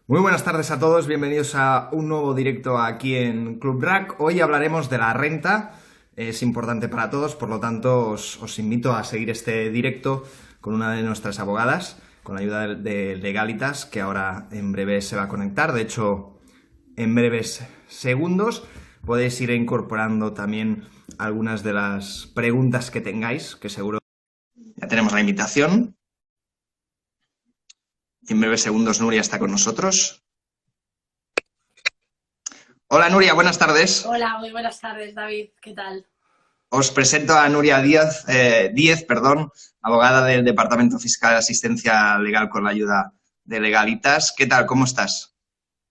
Muy buenas tardes a todos, bienvenidos a un nuevo directo aquí en Club Rack. Hoy hablaremos de la renta, es importante para todos, por lo tanto os invito a seguir este directo con una de nuestras abogadas, con la ayuda de Legalitas, que ahora en breve se va a conectar. De hecho, en breves segundos podéis ir incorporando también algunas de las preguntas que tengáis, que seguro ya tenemos la invitación. Y en breves segundos Nuria está con nosotros. Hola Nuria, buenas tardes. Hola, muy buenas tardes, David. ¿Qué tal? Os presento a Nuria Díez, abogada del Departamento Fiscal de Asistencia Legal con la ayuda de Legalitas. ¿Qué tal? ¿Cómo estás?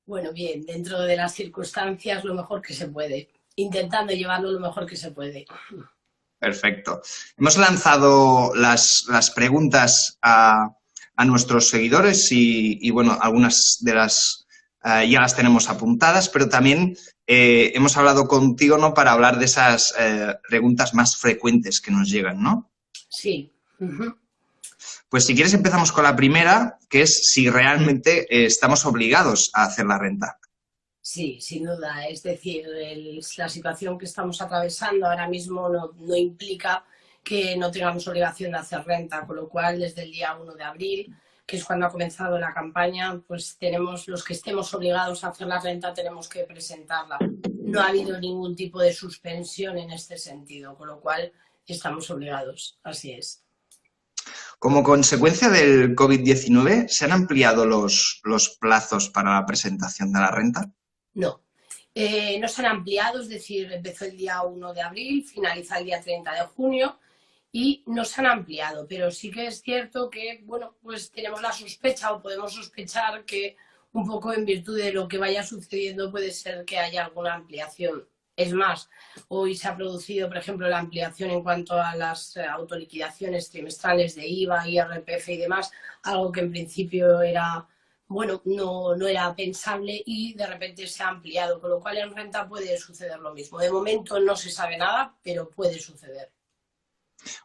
Bueno, bien, dentro de las circunstancias lo mejor que se puede, intentando llevarlo lo mejor que se puede. Perfecto. Hemos lanzado las preguntas a nuestros seguidores y, bueno, algunas de las ya las tenemos apuntadas, pero también hemos hablado contigo, ¿no?, para hablar de esas preguntas más frecuentes que nos llegan, ¿no? Sí. Pues si quieres empezamos con la primera, que es si realmente estamos obligados a hacer la renta. Sí, sin duda. Es decir, la situación que estamos atravesando ahora mismo no implica que no tengamos obligación de hacer renta, con lo cual desde el día 1 de abril, que es cuando ha comenzado la campaña, pues tenemos los que estemos obligados a hacer la renta, tenemos que presentarla. No ha habido ningún tipo de suspensión en este sentido, con lo cual estamos obligados. Así es. Como consecuencia del COVID-19, ¿se han ampliado los plazos para la presentación de la renta? No. No se han ampliado, es decir, empezó el día 1 de abril, finaliza el día 30 de junio y no se han ampliado, pero sí que es cierto que, bueno, pues tenemos la sospecha o podemos sospechar que un poco en virtud de lo que vaya sucediendo puede ser que haya alguna ampliación. Es más, hoy se ha producido, por ejemplo, la ampliación en cuanto a las autoliquidaciones trimestrales de IVA, IRPF y demás, algo que en principio era, bueno, no era pensable y de repente se ha ampliado, con lo cual en renta puede suceder lo mismo. De momento no se sabe nada, pero puede suceder.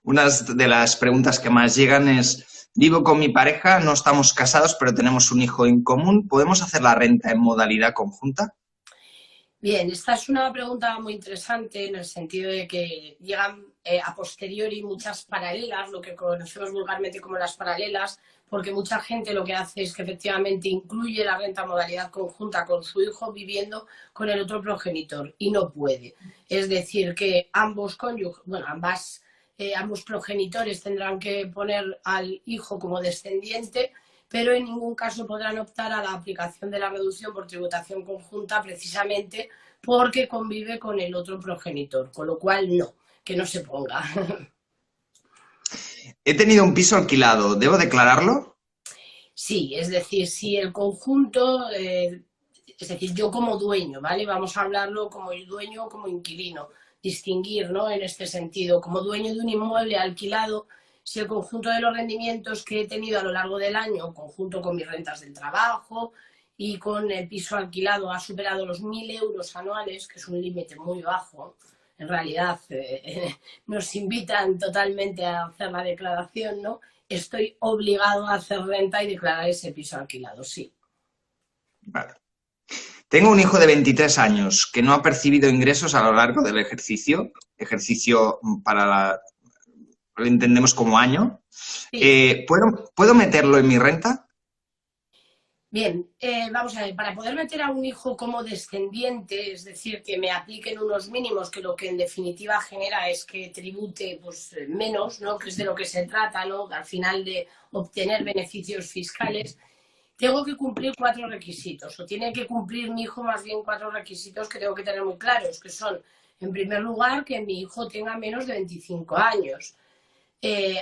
Una de las preguntas que más llegan es, vivo con mi pareja, no estamos casados, pero tenemos un hijo en común, ¿podemos hacer la renta en modalidad conjunta? Bien, esta es una pregunta muy interesante en el sentido de que llegan a posteriori muchas paralelas, lo que conocemos vulgarmente como las paralelas, porque mucha gente lo que hace es que efectivamente incluye la renta en modalidad conjunta con su hijo viviendo con el otro progenitor y no puede. Es decir, que ambos cónyuges, bueno, ambos progenitores tendrán que poner al hijo como descendiente, pero en ningún caso podrán optar a la aplicación de la reducción por tributación conjunta precisamente porque convive con el otro progenitor, con lo cual no, que no se ponga. He tenido un piso alquilado, ¿debo declararlo? Sí, es decir, si el conjunto, es decir, yo como dueño, ¿vale? Vamos a hablarlo como dueño o como inquilino, distinguir, ¿no? En este sentido, como dueño de un inmueble alquilado, si el conjunto de los rendimientos que he tenido a lo largo del año, conjunto con mis rentas del trabajo y con el piso alquilado, ha superado los 1.000 euros anuales, que es un límite muy bajo, en realidad nos invitan totalmente a hacer la declaración, ¿no? Estoy obligado a hacer renta y declarar ese piso alquilado, sí. Vale. Tengo un hijo de 23 años que no ha percibido ingresos a lo largo del ejercicio para lo entendemos como año. Sí. ¿Puedo meterlo en mi renta? Bien, vamos a ver, para poder meter a un hijo como descendiente, es decir, que me apliquen unos mínimos que lo que en definitiva genera es que tribute pues, menos, ¿no? Que es de lo que se trata, ¿no? Al final de obtener beneficios fiscales, tengo que cumplir 4 requisitos, o tiene que cumplir mi hijo más bien 4 requisitos que tengo que tener muy claros, que son, en primer lugar, que mi hijo tenga menos de 25 años.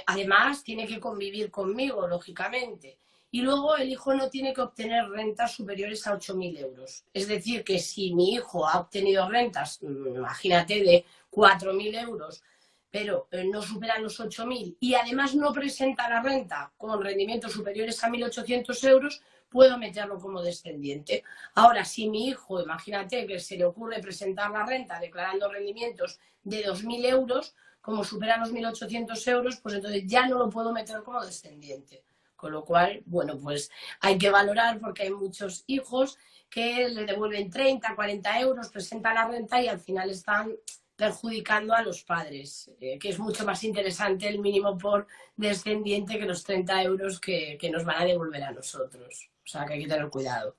Además, tiene que convivir conmigo, lógicamente. Y luego el hijo no tiene que obtener rentas superiores a 8.000 euros. Es decir, que si mi hijo ha obtenido rentas, imagínate, de 4.000 euros, pero no superan los 8.000 y además no presenta la renta con rendimientos superiores a 1.800 euros, puedo meterlo como descendiente. Ahora, si mi hijo, imagínate que se le ocurre presentar la renta declarando rendimientos de 2.000 euros, como supera los 1.800 euros, pues entonces ya no lo puedo meter como descendiente. Con lo cual, bueno, pues hay que valorar porque hay muchos hijos que le devuelven 30, 40 euros, presentan la renta y al final están perjudicando a los padres, que es mucho más interesante el mínimo por descendiente que los 30 euros que nos van a devolver a nosotros. O sea, que hay que tener cuidado.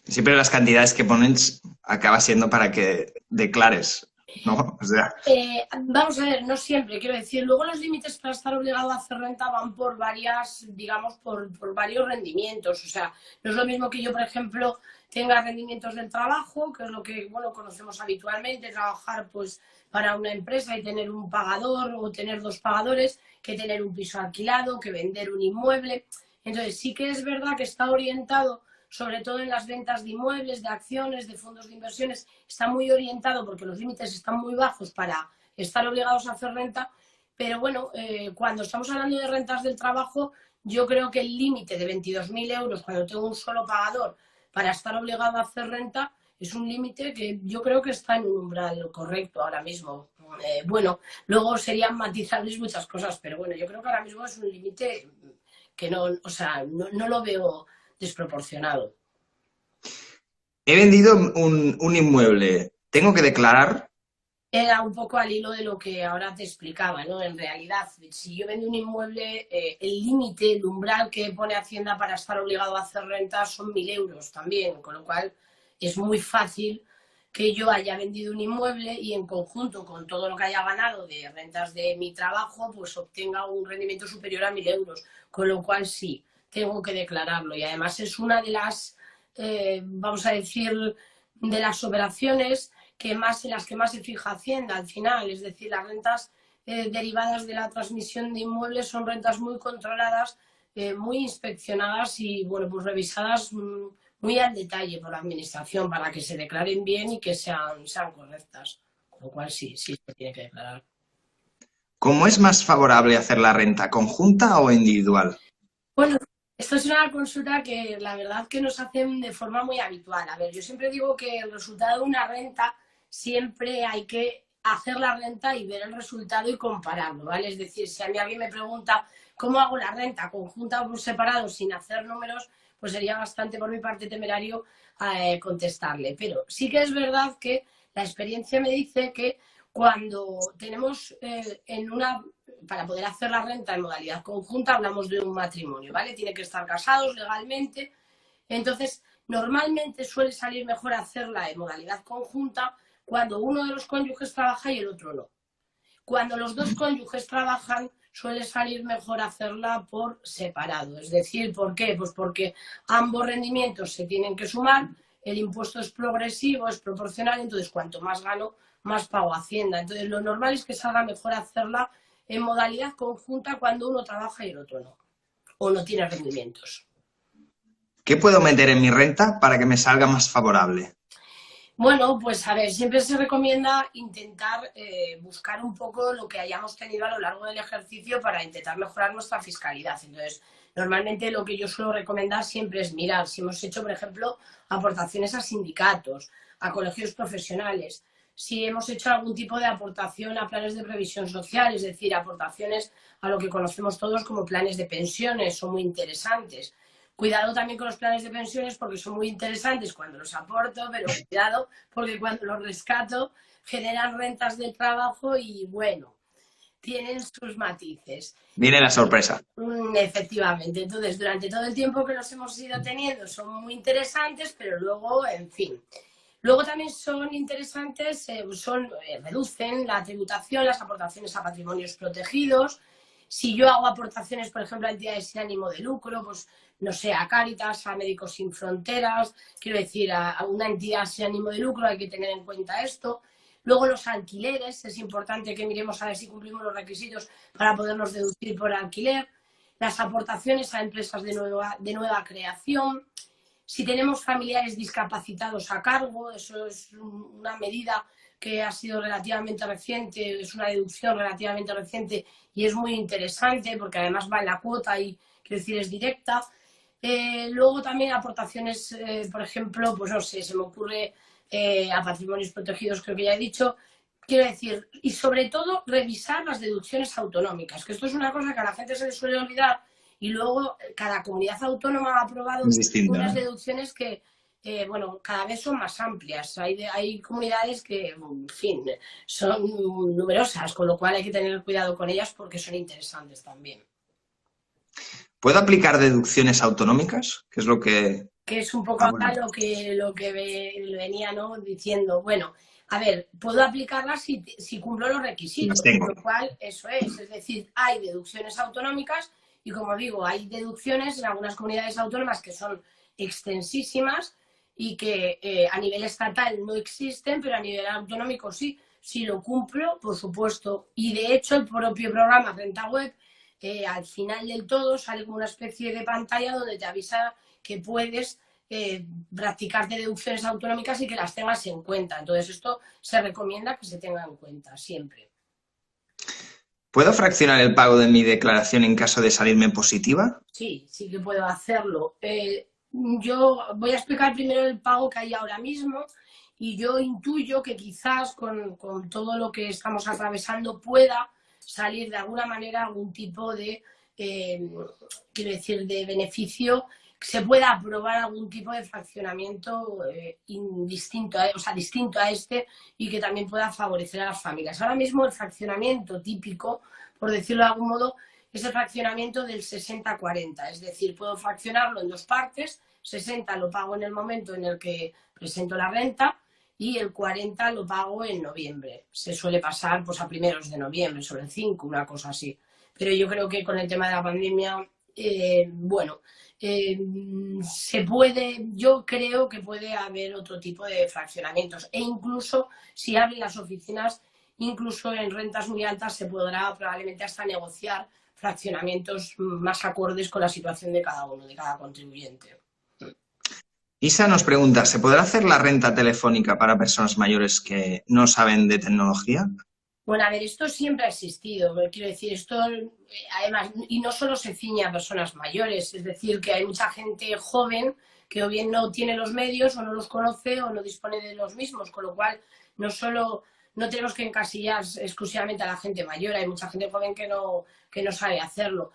Siempre las cantidades que pones acaba siendo para que declares, ¿no? O sea... Vamos a ver, no siempre, quiero decir, luego los límites para estar obligado a hacer renta van por varias, digamos, por varios rendimientos. O sea, no es lo mismo que yo, por ejemplo, tenga rendimientos del trabajo, que es lo que, bueno, conocemos habitualmente, trabajar pues para una empresa y tener un pagador o tener dos pagadores, que tener un piso alquilado, que vender un inmueble. Entonces, sí que es verdad que está orientado, sobre todo en las ventas de inmuebles, de acciones, de fondos de inversiones, está muy orientado porque los límites están muy bajos para estar obligados a hacer renta, pero bueno, cuando estamos hablando de rentas del trabajo, yo creo que el límite de 22.000 euros cuando tengo un solo pagador para estar obligado a hacer renta es un límite que yo creo que está en un umbral correcto ahora mismo. Bueno, luego serían matizables muchas cosas, pero bueno, yo creo que ahora mismo es un límite que no, o sea, no lo veo desproporcionado. He vendido un inmueble. ¿Tengo que declarar? Era un poco al hilo de lo que ahora te explicaba, ¿no? En realidad, si yo vendo un inmueble, el límite, el umbral que pone Hacienda para estar obligado a hacer renta son 1.000 euros también, con lo cual es muy fácil que yo haya vendido un inmueble y en conjunto con todo lo que haya ganado de rentas de mi trabajo, pues obtenga un rendimiento superior a 1.000 euros, con lo cual sí, tengo que declararlo. Y además es una de las, vamos a decir, de las operaciones en las que más se fija Hacienda al final, es decir, las rentas derivadas de la transmisión de inmuebles son rentas muy controladas, muy inspeccionadas y, bueno, pues revisadas muy al detalle por la administración para que se declaren bien y que sean correctas. Con lo cual sí, se tiene que declarar. ¿Cómo es más favorable hacer la renta, conjunta o individual? Bueno, esto es una consulta que la verdad que nos hacen de forma muy habitual. A ver, yo siempre digo que el resultado de una renta siempre hay que hacer la renta y ver el resultado y compararlo, ¿vale? Es decir, si a mí alguien me pregunta cómo hago la renta, conjunta o por separado, sin hacer números, pues sería bastante por mi parte temerario contestarle. Pero sí que es verdad que la experiencia me dice que cuando tenemos para poder hacer la renta en modalidad conjunta, hablamos de un matrimonio, ¿vale? Tiene que estar casados legalmente. Entonces, normalmente suele salir mejor hacerla en modalidad conjunta cuando uno de los cónyuges trabaja y el otro no. Cuando los dos cónyuges trabajan, suele salir mejor hacerla por separado. Es decir, ¿por qué? Pues porque ambos rendimientos se tienen que sumar, el impuesto es progresivo, es proporcional, entonces cuanto más gano, más pago Hacienda. Entonces, lo normal es que salga mejor hacerla en modalidad conjunta cuando uno trabaja y el otro no, o no tiene rendimientos. ¿Qué puedo meter en mi renta para que me salga más favorable? Bueno, pues a ver, siempre se recomienda intentar buscar un poco lo que hayamos tenido a lo largo del ejercicio para intentar mejorar nuestra fiscalidad. Entonces, normalmente lo que yo suelo recomendar siempre es mirar si hemos hecho, por ejemplo, aportaciones a sindicatos, a colegios profesionales, si hemos hecho algún tipo de aportación a planes de previsión social, es decir, aportaciones a lo que conocemos todos como planes de pensiones, son muy interesantes. Cuidado también con los planes de pensiones porque son muy interesantes cuando los aporto, pero cuidado porque cuando los rescato generan rentas del trabajo y bueno, tienen sus matices. Viene la sorpresa. Efectivamente, entonces durante todo el tiempo que los hemos ido teniendo son muy interesantes, pero luego, en fin. Luego también son interesantes, reducen la tributación, las aportaciones a patrimonios protegidos. Si yo hago aportaciones, por ejemplo, a entidades sin ánimo de lucro, pues no sé, a Cáritas, a Médicos Sin Fronteras, quiero decir, a una entidad sin ánimo de lucro, hay que tener en cuenta esto. Luego los alquileres, es importante que miremos a ver si cumplimos los requisitos para podernos deducir por alquiler. Las aportaciones a empresas de nueva creación. Si tenemos familiares discapacitados a cargo, eso es una medida que ha sido relativamente reciente, es una deducción relativamente reciente y es muy interesante porque además va en la cuota y, quiero decir, es directa. Luego también aportaciones, por ejemplo, pues no sé, se me ocurre a patrimonios protegidos, creo que ya he dicho. Quiero decir, y sobre todo revisar las deducciones autonómicas, que esto es una cosa que a la gente se le suele olvidar Y luego cada comunidad autónoma ha aprobado Es distinto, unas ¿no? deducciones que, bueno, cada vez son más amplias. Hay comunidades que, en fin, son numerosas, con lo cual hay que tener cuidado con ellas porque son interesantes también. ¿Puedo aplicar deducciones autonómicas? ¿Qué es lo que...? Que es un poco Ah, acá bueno, lo que venía, ¿no?, diciendo. Bueno, a ver, puedo aplicarlas si cumplo los si las requisitos, tengo. con lo cual eso es decir, hay deducciones autonómicas y, como digo, hay deducciones en algunas comunidades autónomas que son extensísimas y que a nivel estatal no existen, pero a nivel autonómico sí. Si lo cumplo, por supuesto. Y de hecho, el propio programa Renta Web, al final del todo, sale como una especie de pantalla donde te avisa que puedes practicarte deducciones autonómicas y que las tengas en cuenta. Entonces, esto se recomienda que se tenga en cuenta siempre. ¿Puedo fraccionar el pago de mi declaración en caso de salirme positiva? Sí, sí que puedo hacerlo. Yo voy a explicar primero el pago que hay ahora mismo y yo intuyo que quizás con todo lo que estamos atravesando pueda salir de alguna manera algún tipo de, quiero decir, de beneficio, que se pueda aprobar algún tipo de fraccionamiento distinto a este y que también pueda favorecer a las familias. Ahora mismo el fraccionamiento típico, por decirlo de algún modo, es el fraccionamiento del 60-40, es decir, puedo fraccionarlo en dos partes, 60 lo pago en el momento en el que presento la renta y el 40 lo pago en noviembre. Se suele pasar pues a primeros de noviembre, sobre el 5, una cosa así. Pero yo creo que con el tema de la pandemia, bueno, yo creo que puede haber otro tipo de fraccionamientos e incluso si abren las oficinas, incluso en rentas muy altas se podrá probablemente hasta negociar fraccionamientos más acordes con la situación de cada uno, de cada contribuyente. Isa nos pregunta, ¿se podrá hacer la renta telefónica para personas mayores que no saben de tecnología? Bueno, a ver, esto siempre ha existido, quiero decir, esto además, y no solo se ciñe a personas mayores, es decir, que hay mucha gente joven que o bien no tiene los medios o no los conoce o no dispone de los mismos, con lo cual no tenemos que encasillar exclusivamente a la gente mayor, hay mucha gente joven que no sabe hacerlo.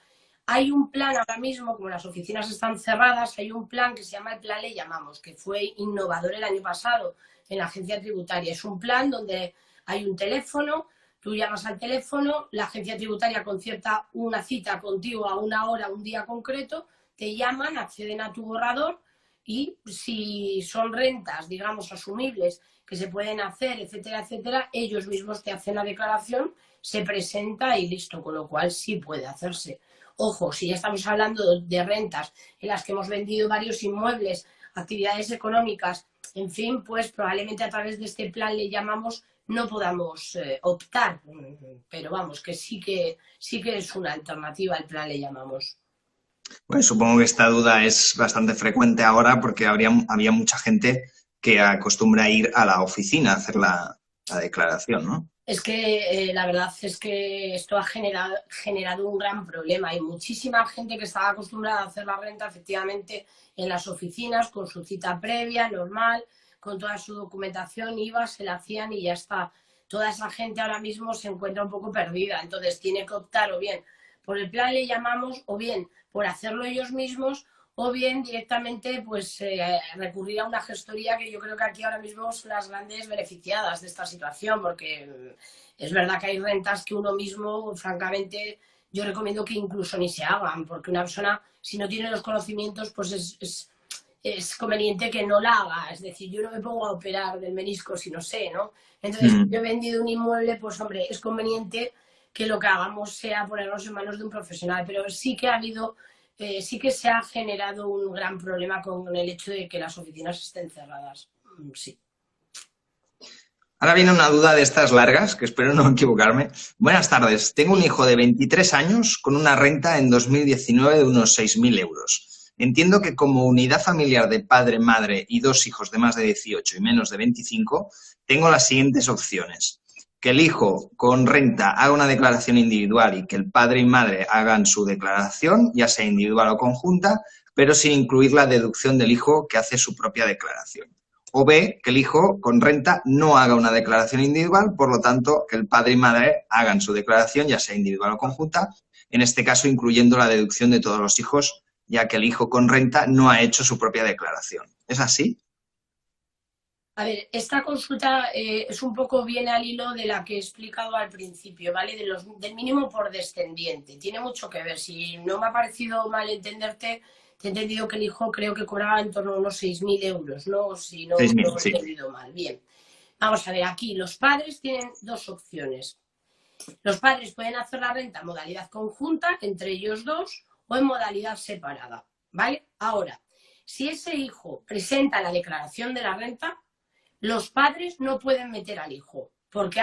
Hay un plan ahora mismo, como las oficinas están cerradas, hay un plan que se llama el Plan Le Llamamos, que fue innovador el año pasado en la agencia tributaria. Es un plan donde hay un teléfono, tú llamas al teléfono, la agencia tributaria concierta una cita contigo a una hora, un día concreto, te llaman, acceden a tu borrador y si son rentas, digamos, asumibles, que se pueden hacer, etcétera, etcétera, ellos mismos te hacen la declaración, se presenta y listo, con lo cual sí puede hacerse. Ojo, si ya estamos hablando de rentas en las que hemos vendido varios inmuebles, actividades económicas, en fin, pues probablemente a través de este plan Le Llamamos no podamos optar, pero vamos, que sí que es una alternativa el plan Le Llamamos. Pues supongo que esta duda es bastante frecuente ahora porque había mucha gente que acostumbra a ir a la oficina a hacer la declaración, ¿no? Es que la verdad es que esto ha generado un gran problema. Hay muchísima gente que estaba acostumbrada a hacer la renta efectivamente en las oficinas con su cita previa, normal, con toda su documentación, iba, se la hacían y ya está. Toda esa gente ahora mismo se encuentra un poco perdida, entonces tiene que optar o bien por el plan Le Llamamos o bien por hacerlo ellos mismos o bien directamente pues recurrir a una gestoría, que yo creo que aquí ahora mismo son las grandes beneficiadas de esta situación, porque es verdad que hay rentas que uno mismo, francamente, yo recomiendo que incluso ni se hagan, porque una persona, si no tiene los conocimientos, pues es conveniente que no la haga. Es decir, yo no me pongo a operar del menisco si no sé, ¿no? Entonces, yo he vendido un inmueble, pues hombre, es conveniente que lo que hagamos sea ponernos en manos de un profesional, pero sí que sí que se ha generado un gran problema con el hecho de que las oficinas estén cerradas. Sí. Ahora viene una duda de estas largas, que espero no equivocarme. Buenas tardes. Tengo un hijo de 23 años con una renta en 2019 de unos 6.000 euros. Entiendo que como unidad familiar de padre, madre y dos hijos de más de 18 y menos de 25, tengo las siguientes opciones. Que el hijo con renta haga una declaración individual y que el padre y madre hagan su declaración, ya sea individual o conjunta, pero sin incluir la deducción del hijo que hace su propia declaración. O B, que el hijo con renta no haga una declaración individual, por lo tanto, que el padre y madre hagan su declaración, ya sea individual o conjunta, en este caso incluyendo la deducción de todos los hijos, ya que el hijo con renta no ha hecho su propia declaración. ¿Es así? A ver, esta consulta es un poco viene al hilo de la que he explicado al principio, ¿vale? Del mínimo por descendiente. Tiene mucho que ver. Si no me ha parecido mal entenderte, te he entendido que el hijo creo que cobraba en torno a unos 6.000 euros, ¿no? Si no 6.000, lo he sí. entendido mal. Bien. Vamos a ver, aquí los padres tienen dos opciones. Los padres pueden hacer la renta en modalidad conjunta, entre ellos dos, o en modalidad separada, ¿vale? Ahora, si ese hijo presenta la declaración de la renta, los padres no pueden meter al hijo, porque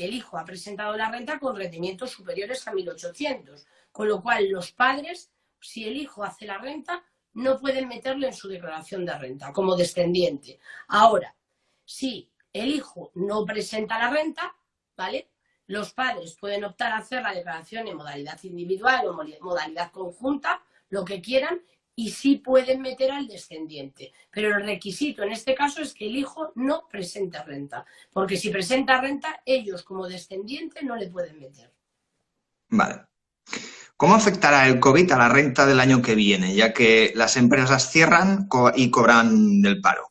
el hijo ha presentado la renta con rendimientos superiores a 1.800, con lo cual los padres, si el hijo hace la renta, no pueden meterlo en su declaración de renta como descendiente. Ahora, si el hijo no presenta la renta, ¿vale? Los padres pueden optar a hacer la declaración en modalidad individual o modalidad conjunta, lo que quieran, y sí pueden meter al descendiente. Pero el requisito en este caso es que el hijo no presente renta, porque si presenta renta, ellos como descendiente no le pueden meter. Vale. ¿Cómo afectará el COVID a la renta del año que viene, ya que las empresas cierran y cobran del paro?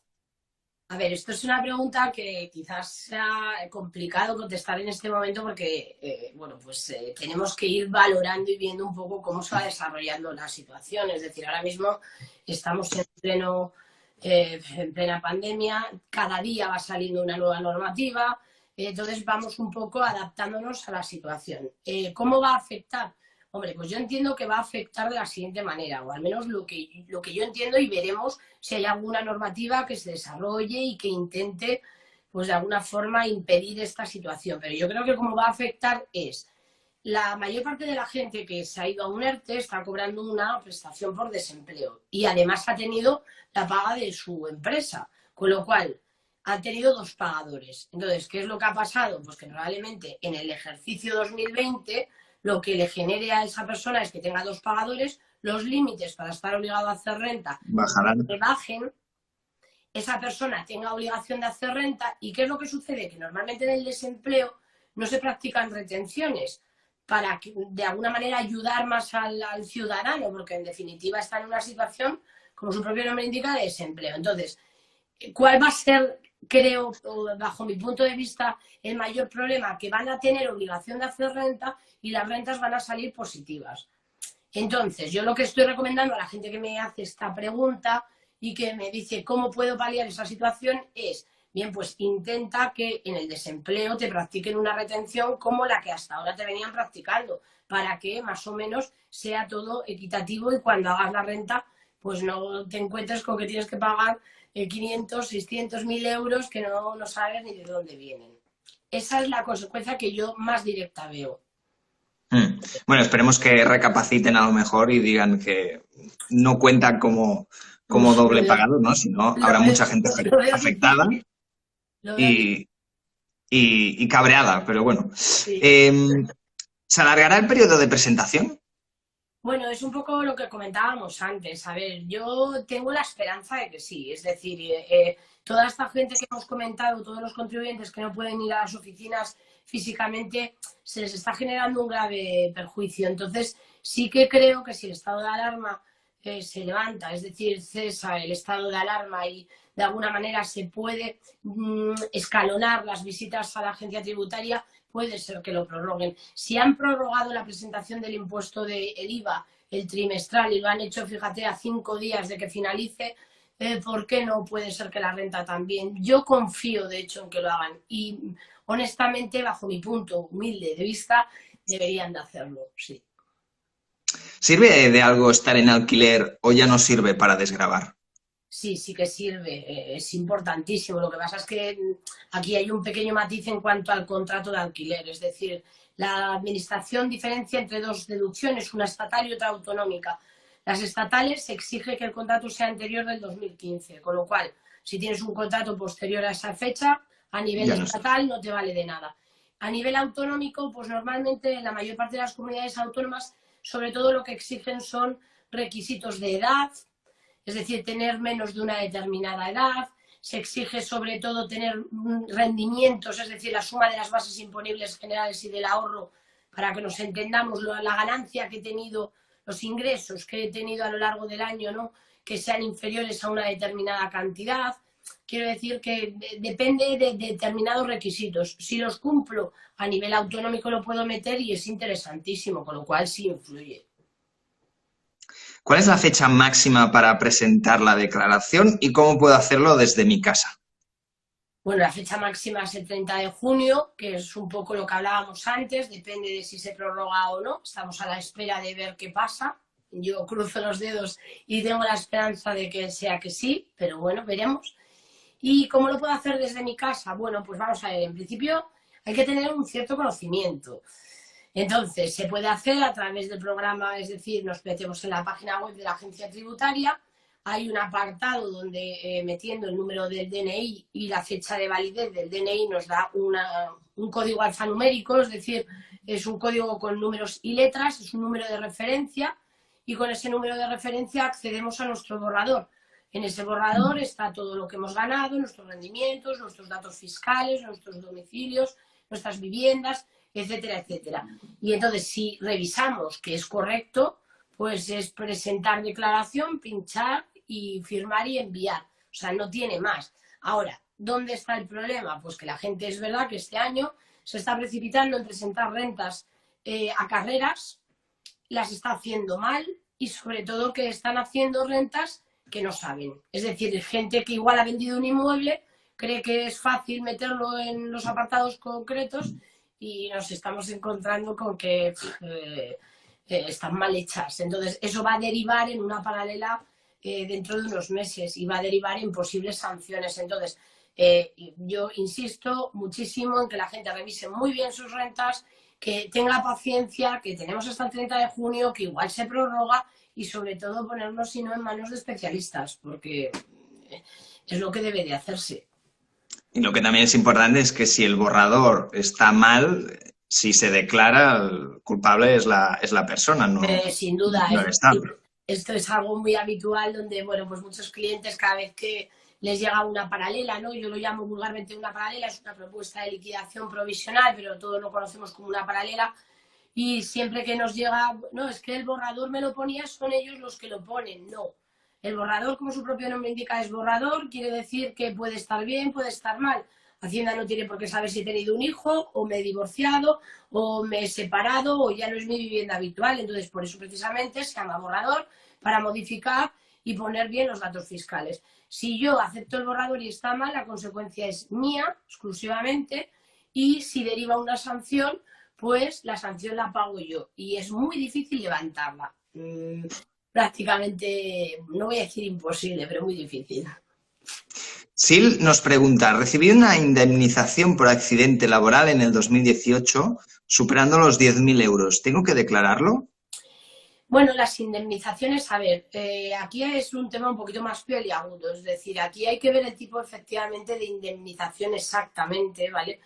A ver, esto es una pregunta que quizás sea complicado contestar en este momento porque, tenemos que ir valorando y viendo un poco cómo se va desarrollando la situación. Es decir, ahora mismo estamos en plena pandemia, cada día va saliendo una nueva normativa, entonces vamos un poco adaptándonos a la situación. ¿Cómo va a afectar? Hombre, pues yo entiendo que va a afectar de la siguiente manera, o al menos lo que yo entiendo, y veremos si hay alguna normativa que se desarrolle y que intente, pues de alguna forma, impedir esta situación. Pero yo creo que cómo va a afectar es la mayor parte de la gente que se ha ido a un ERTE está cobrando una prestación por desempleo y además ha tenido la paga de su empresa, con lo cual han tenido dos pagadores. Entonces, ¿qué es lo que ha pasado? Pues que probablemente en el ejercicio 2020 lo que le genere a esa persona es que tenga dos pagadores, los límites para estar obligado a hacer renta Bajarán. que bajen, esa persona tenga obligación de hacer renta. ¿Y qué es lo que sucede? Que normalmente en el desempleo no se practican retenciones para que, de alguna manera ayudar más al ciudadano, porque en definitiva está en una situación, como su propio nombre indica, de desempleo. Entonces, ¿cuál va a ser, creo, bajo mi punto de vista, el mayor problema? Que van a tener obligación de hacer renta y las rentas van a salir positivas. Entonces, yo lo que estoy recomendando a la gente que me hace esta pregunta y que me dice cómo puedo paliar esa situación es, bien, pues intenta que en el desempleo te practiquen una retención como la que hasta ahora te venían practicando, para que más o menos sea todo equitativo y cuando hagas la renta, pues no te encuentres con que tienes que pagar 500, 600, 1.000 euros que no sabes ni de dónde vienen. Esa es la consecuencia que yo más directa veo. Bueno, esperemos que recapaciten a lo mejor y digan que no cuentan como doble pagado, ¿no? Si no, habrá mucha gente afectada y cabreada, pero bueno. Sí. ¿Se alargará el periodo de presentación? Bueno, es un poco lo que comentábamos antes. A ver, yo tengo la esperanza de que sí. Es decir, toda esta gente que hemos comentado, todos los contribuyentes que no pueden ir a las oficinas físicamente, se les está generando un grave perjuicio. Entonces, sí que creo que si el estado de alarma se levanta, es decir, cesa el estado de alarma y de alguna manera se puede escalonar las visitas a la agencia tributaria, puede ser que lo prorroguen. Si han prorrogado la presentación del impuesto del IVA, el trimestral, y lo han hecho, fíjate, a 5 días de que finalice, ¿por qué no puede ser que la renta también? Yo confío, de hecho, en que lo hagan. Y, honestamente, bajo mi punto humilde de vista, deberían de hacerlo, sí. ¿Sirve de algo estar en alquiler o ya no sirve para desgravar? Sí, sí que sirve, es importantísimo. Lo que pasa es que aquí hay un pequeño matiz en cuanto al contrato de alquiler, es decir, la administración diferencia entre dos deducciones, una estatal y otra autonómica. Las estatales se exige que el contrato sea anterior del 2015, con lo cual, si tienes un contrato posterior a esa fecha, a nivel estatal no te vale de nada. A nivel autonómico, pues normalmente en la mayor parte de las comunidades autónomas, sobre todo lo que exigen son requisitos de edad, es decir, tener menos de una determinada edad. Se exige sobre todo tener rendimientos, es decir, la suma de las bases imponibles generales y del ahorro para que nos entendamos, la ganancia que he tenido, los ingresos que he tenido a lo largo del año, ¿no? Que sean inferiores a una determinada cantidad. Quiero decir que depende de determinados requisitos. Si los cumplo a nivel autonómico lo puedo meter y es interesantísimo, con lo cual sí influye. ¿Cuál es la fecha máxima para presentar la declaración y cómo puedo hacerlo desde mi casa? Bueno, la fecha máxima es el 30 de junio, que es un poco lo que hablábamos antes, depende de si se prorroga o no. Estamos a la espera de ver qué pasa. Yo cruzo los dedos y tengo la esperanza de que sea que sí, pero bueno, veremos. ¿Y cómo lo puedo hacer desde mi casa? Bueno, pues vamos a ver, en principio hay que tener un cierto conocimiento. Entonces, se puede hacer a través del programa, es decir, nos metemos en la página web de la agencia tributaria, hay un apartado donde metiendo el número del DNI y la fecha de validez del DNI nos da un código alfanumérico, es decir, es un código con números y letras, es un número de referencia y con ese número de referencia accedemos a nuestro borrador. En ese borrador está todo lo que hemos ganado, nuestros rendimientos, nuestros datos fiscales, nuestros domicilios, nuestras viviendas, etcétera, etcétera. Y entonces, si revisamos que es correcto, pues es presentar declaración, pinchar y firmar y enviar. O sea, no tiene más. Ahora, ¿dónde está el problema? Pues que la gente, es verdad que este año se está precipitando en presentar rentas a carreras, las está haciendo mal y sobre todo que están haciendo rentas que no saben. Es decir, gente que igual ha vendido un inmueble, cree que es fácil meterlo en los apartados concretos y nos estamos encontrando con que están mal hechas. Entonces, eso va a derivar en una paralela dentro de unos meses y va a derivar en posibles sanciones. Entonces, yo insisto muchísimo en que la gente revise muy bien sus rentas, que tenga paciencia, que tenemos hasta el 30 de junio, que igual se prorroga y sobre todo ponernos, si no, en manos de especialistas, porque es lo que debe de hacerse. Y lo que también es importante es que si el borrador está mal, si se declara, el culpable es la persona, no, Sin duda, no el Estado. esto es algo muy habitual donde, bueno, pues muchos clientes cada vez que les llega una paralela, ¿no? Yo lo llamo vulgarmente una paralela, es una propuesta de liquidación provisional, pero todos lo conocemos como una paralela. Y siempre que nos llega, no, es que el borrador me lo ponía, son ellos los que lo ponen. No. El borrador, como su propio nombre indica, es borrador, quiere decir que puede estar bien, puede estar mal. Hacienda no tiene por qué saber si he tenido un hijo, o me he divorciado, o me he separado, o ya no es mi vivienda habitual. Entonces, por eso precisamente se llama borrador, para modificar y poner bien los datos fiscales. Si yo acepto el borrador y está mal, la consecuencia es mía, exclusivamente, y si deriva una sanción, pues la sanción la pago yo. Y es muy difícil levantarla. Prácticamente, no voy a decir imposible, pero muy difícil. Sil nos pregunta, recibí una indemnización por accidente laboral en el 2018 superando los 10.000 euros. ¿Tengo que declararlo? Bueno, las indemnizaciones, a ver, aquí es un tema un poquito más peliagudo, es decir, aquí hay que ver el tipo efectivamente de indemnización exactamente, ¿vale?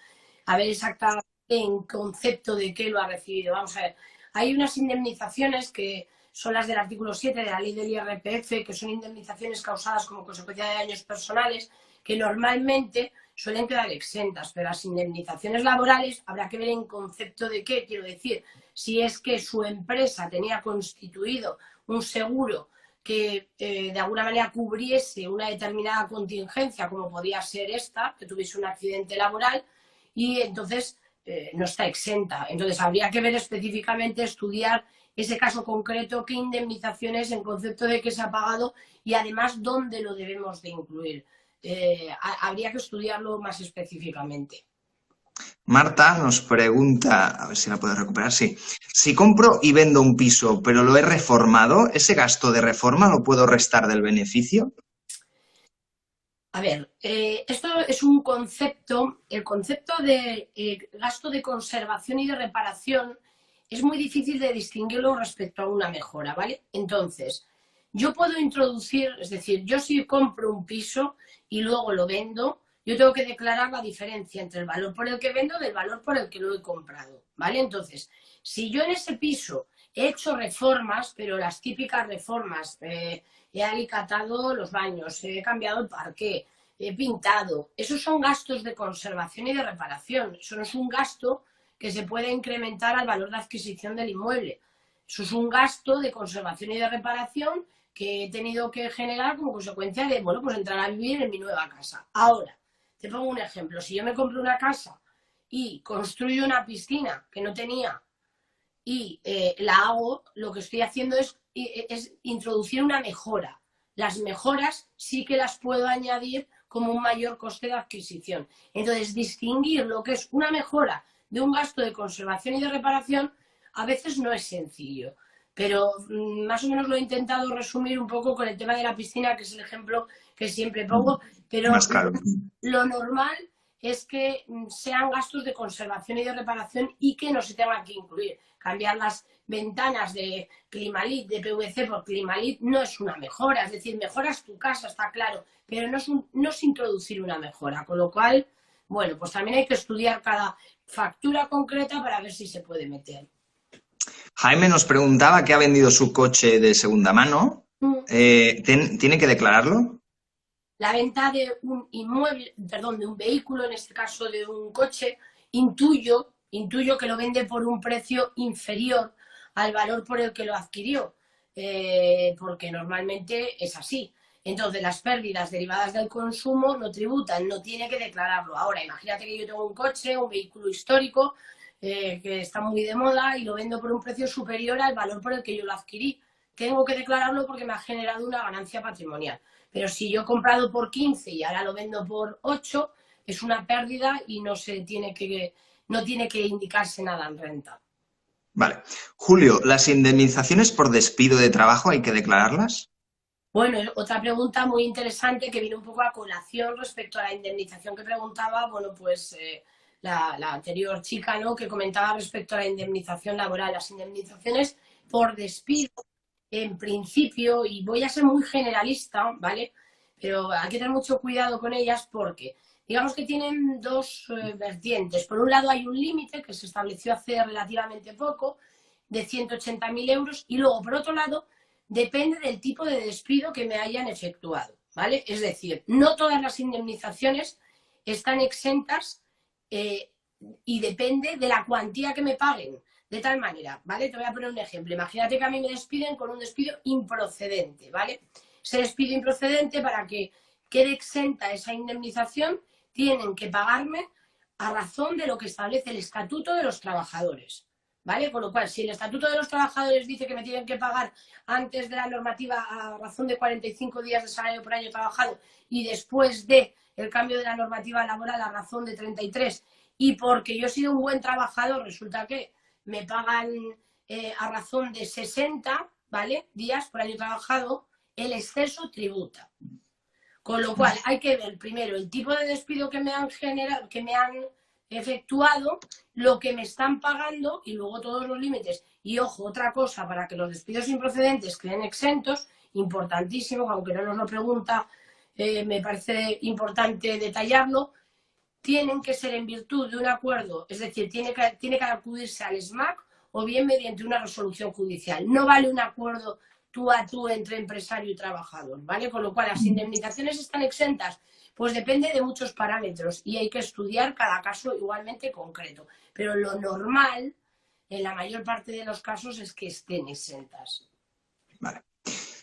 A ver exactamente en concepto de qué lo ha recibido. Vamos a ver, hay unas indemnizaciones que son las del artículo 7 de la ley del IRPF, que son indemnizaciones causadas como consecuencia de daños personales, que normalmente suelen quedar exentas, pero las indemnizaciones laborales habrá que ver en concepto de qué, quiero decir, si es que su empresa tenía constituido un seguro que de alguna manera cubriese una determinada contingencia, como podía ser esta, que tuviese un accidente laboral, y entonces no está exenta. Entonces habría que ver específicamente, estudiar ese caso concreto, qué indemnizaciones en concepto de qué se ha pagado y además dónde lo debemos de incluir. Habría que estudiarlo más específicamente. Marta nos pregunta, a ver si la puedo recuperar, sí. Si compro y vendo un piso, pero lo he reformado, ¿ese gasto de reforma lo puedo restar del beneficio? A ver, esto es un concepto, el concepto de gasto de conservación y de reparación es muy difícil de distinguirlo respecto a una mejora, ¿vale? Entonces, yo puedo introducir, es decir, yo si compro un piso y luego lo vendo, yo tengo que declarar la diferencia entre el valor por el que vendo y el valor por el que lo he comprado, ¿vale? Entonces, si yo en ese piso he hecho reformas, pero las típicas reformas, he alicatado los baños, he cambiado el parqué, he pintado, esos son gastos de conservación y de reparación, eso no es un gasto que se puede incrementar al valor de adquisición del inmueble. Eso es un gasto de conservación y de reparación que he tenido que generar como consecuencia de, bueno, pues entrar a vivir en mi nueva casa. Ahora, te pongo un ejemplo. Si yo me compro una casa y construyo una piscina que no tenía y la hago, lo que estoy haciendo es introducir una mejora. Las mejoras sí que las puedo añadir como un mayor coste de adquisición. Entonces, distinguir lo que es una mejora de un gasto de conservación y de reparación a veces no es sencillo. Pero más o menos lo he intentado resumir un poco con el tema de la piscina, que es el ejemplo que siempre pongo. Pero Más claro. Lo normal es que sean gastos de conservación y de reparación y que no se tengan que incluir. Cambiar las ventanas de Climalit, de PVC por Climalit, no es una mejora. Es decir, mejoras tu casa, está claro, pero no es introducir una mejora. Con lo cual, bueno, pues también hay que estudiar cada factura concreta para ver si se puede meter. Jaime nos preguntaba que ha vendido su coche de segunda mano. ¿Tiene que declararlo? La venta de un inmueble, perdón, de un vehículo, en este caso de un coche, intuyo que lo vende por un precio inferior al valor por el que lo adquirió, porque normalmente es así. Entonces, las pérdidas derivadas del consumo no tributan, no tiene que declararlo. Ahora, imagínate que yo tengo un coche, un vehículo histórico, que está muy de moda y lo vendo por un precio superior al valor por el que yo lo adquirí. Tengo que declararlo porque me ha generado una ganancia patrimonial. Pero si yo he comprado por 15 y ahora lo vendo por 8, es una pérdida y no tiene que indicarse nada en renta. Vale. Julio, ¿las indemnizaciones por despido de trabajo hay que declararlas? Bueno, otra pregunta muy interesante que viene un poco a colación respecto a la indemnización que preguntaba, bueno, pues la anterior chica, ¿no?, que comentaba respecto a la indemnización laboral. Las indemnizaciones por despido, en principio, y voy a ser muy generalista, ¿vale?, pero hay que tener mucho cuidado con ellas porque digamos que tienen dos vertientes. Por un lado hay un límite que se estableció hace relativamente poco de 180.000 euros y luego, por otro lado, depende del tipo de despido que me hayan efectuado, ¿vale? Es decir, no todas las indemnizaciones están exentas y depende de la cuantía que me paguen. De tal manera, ¿vale? Te voy a poner un ejemplo. Imagínate que a mí me despiden con un despido improcedente, ¿vale? Ese despido improcedente, para que quede exenta esa indemnización, tienen que pagarme a razón de lo que establece el Estatuto de los Trabajadores, ¿vale? Con lo cual, si el Estatuto de los Trabajadores dice que me tienen que pagar antes de la normativa a razón de 45 días de salario por año trabajado y después de el cambio de la normativa laboral a razón de 33, y porque yo he sido un buen trabajador, resulta que me pagan a razón de 60, ¿vale?, días por año trabajado, el exceso tributa. Con lo cual hay que ver primero el tipo de despido que me han generado, que me han efectuado, lo que me están pagando y luego todos los límites. Y ojo, otra cosa, para que los despidos improcedentes queden exentos, importantísimo, aunque no nos lo pregunta, me parece importante detallarlo, tienen que ser en virtud de un acuerdo, es decir, tiene que acudirse al SMAC o bien mediante una resolución judicial. No vale un acuerdo tú a tú entre empresario y trabajador, ¿vale? Con lo cual, ¿las indemnizaciones están exentas? Pues depende de muchos parámetros y hay que estudiar cada caso igualmente concreto. Pero lo normal, en la mayor parte de los casos, es que estén exentas. Vale.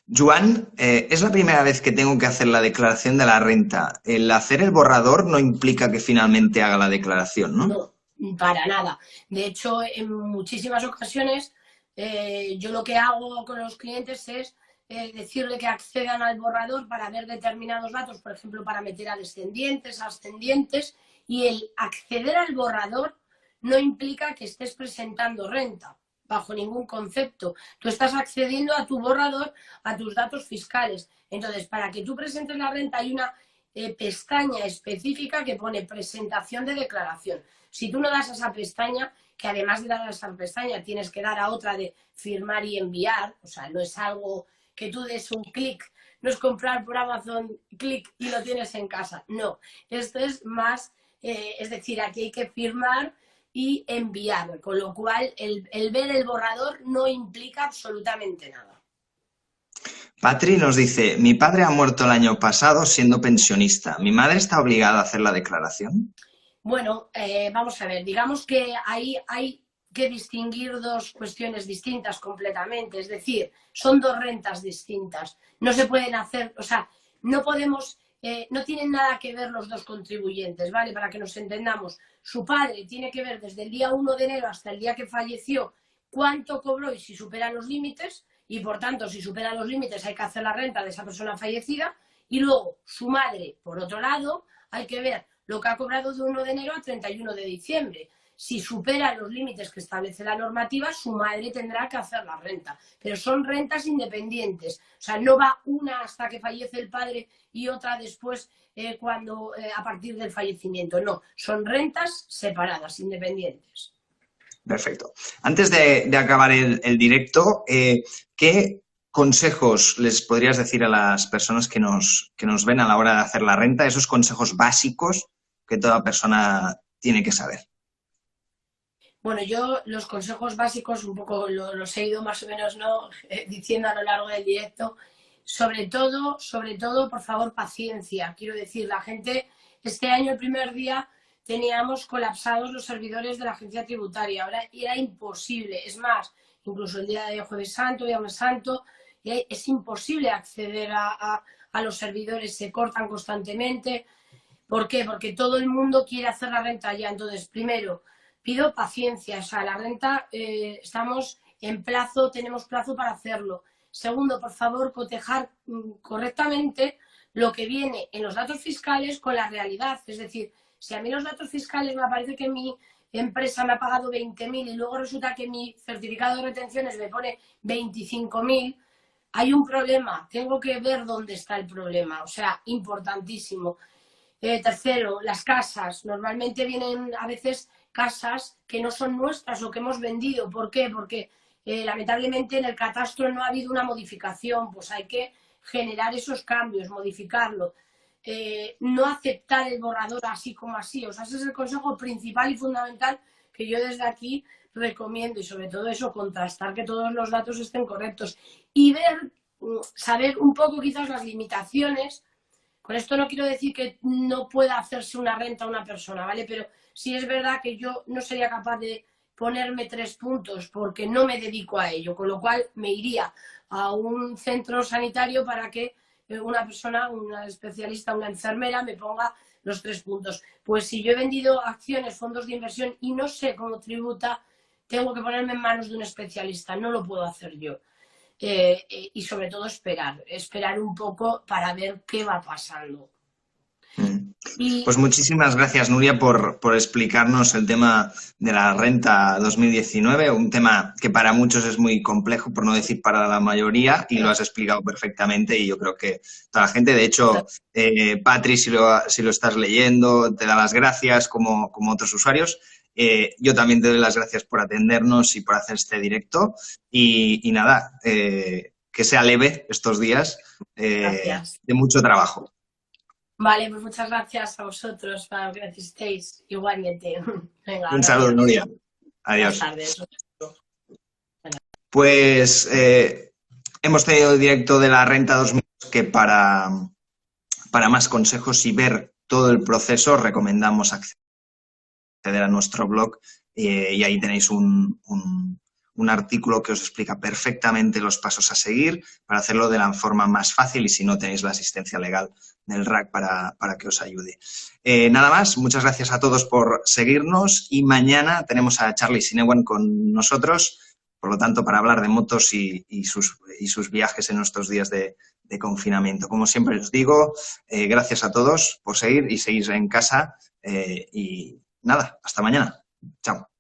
Joan, es la primera vez que tengo que hacer la declaración de la renta. El hacer el borrador no implica que finalmente haga la declaración, ¿no? No, para nada. De hecho, en muchísimas ocasiones yo lo que hago con los clientes es decirle que accedan al borrador para ver determinados datos, por ejemplo, para meter a descendientes, ascendientes, y el acceder al borrador no implica que estés presentando renta, bajo ningún concepto. Tú estás accediendo a tu borrador, a tus datos fiscales. Entonces, para que tú presentes la renta hay una pestaña específica que pone presentación de declaración. Si tú no das a esa pestaña, que además de dar a esa pestaña tienes que dar a otra de firmar y enviar, o sea, no es algo que tú des un clic, no es comprar por Amazon, clic y lo tienes en casa. No, esto es más, es decir, aquí hay que firmar y enviar, con lo cual el ver el borrador no implica absolutamente nada. Patri nos dice, mi padre ha muerto el año pasado siendo pensionista. ¿Mi madre está obligada a hacer la declaración? Bueno, vamos a ver, digamos que ahí hay que distinguir dos cuestiones distintas completamente, es decir, son dos rentas distintas. No se pueden hacer, o sea, no podemos, no tienen nada que ver los dos contribuyentes, ¿vale? Para que nos entendamos, su padre tiene que ver desde el día 1 de enero hasta el día que falleció cuánto cobró y si supera los límites, y por tanto, si supera los límites hay que hacer la renta de esa persona fallecida, y luego su madre, por otro lado, hay que ver lo que ha cobrado de 1 de enero a 31 de diciembre. Si supera los límites que establece la normativa, su madre tendrá que hacer la renta. Pero son rentas independientes. O sea, no va una hasta que fallece el padre y otra después a partir del fallecimiento. No, son rentas separadas, independientes. Perfecto. Antes de acabar el directo, ¿qué consejos les podrías decir a las personas que nos ven a la hora de hacer la renta? Esos consejos básicos que toda persona tiene que saber. Bueno, yo los consejos básicos un poco los he ido más o menos diciendo a lo largo del directo. Sobre todo, por favor, paciencia. Quiero decir, la gente, este año, el primer día, teníamos colapsados los servidores de la agencia tributaria. Ahora era imposible. Es más, incluso el día de Jueves Santo, Viernes Santo, es imposible acceder a los servidores, se cortan constantemente. ¿Por qué? Porque todo el mundo quiere hacer la renta ya. Entonces, primero, pido paciencia. O sea, la renta estamos en plazo, tenemos plazo para hacerlo. Segundo, por favor, cotejar correctamente lo que viene en los datos fiscales con la realidad. Es decir, si a mí los datos fiscales me aparece que mi empresa me ha pagado 20.000 y luego resulta que mi certificado de retenciones me pone 25.000, hay un problema. Tengo que ver dónde está el problema. O sea, importantísimo. Tercero, las casas. Normalmente vienen a veces casas que no son nuestras o que hemos vendido. ¿Por qué? Porque lamentablemente en el catastro no ha habido una modificación, pues hay que generar esos cambios, modificarlo. No aceptar el borrador así como así. O sea, ese es el consejo principal y fundamental que yo desde aquí recomiendo, y sobre todo eso, contrastar que todos los datos estén correctos y saber un poco quizás las limitaciones. Con esto no quiero decir que no pueda hacerse una renta a una persona, ¿vale? Pero sí es verdad que yo no sería capaz de ponerme 3 puntos porque no me dedico a ello, con lo cual me iría a un centro sanitario para que una persona, una especialista, una enfermera me ponga los 3 puntos. Pues si yo he vendido acciones, fondos de inversión y no sé cómo tributa, tengo que ponerme en manos de un especialista, no lo puedo hacer yo. Y sobre todo esperar un poco para ver qué va pasando. Pues muchísimas gracias, Nuria, por explicarnos el tema de la renta 2019, un tema que para muchos es muy complejo, por no decir para la mayoría, y lo has explicado perfectamente y yo creo que toda la gente, de hecho, Patri, si lo estás leyendo, te da las gracias como otros usuarios. Yo también te doy las gracias por atendernos y por hacer este directo y nada, que sea leve estos días de mucho trabajo. Vale, pues muchas gracias a vosotros para lo que necesitéis. Igualmente. Venga, un saludo, Nuria. Adiós. Buenas tardes. Pues hemos tenido el directo de la renta 2000 que para más consejos y ver todo el proceso recomendamos acceder a nuestro blog y ahí tenéis un artículo que os explica perfectamente los pasos a seguir para hacerlo de la forma más fácil y si no tenéis la asistencia legal del RAC para que os ayude. Nada más, muchas gracias a todos por seguirnos y mañana tenemos a Charlie Sinewan con nosotros, por lo tanto, para hablar de motos y sus viajes en estos días de confinamiento. Como siempre os digo, gracias a todos por seguir y seguir en casa y nada, hasta mañana. Chao.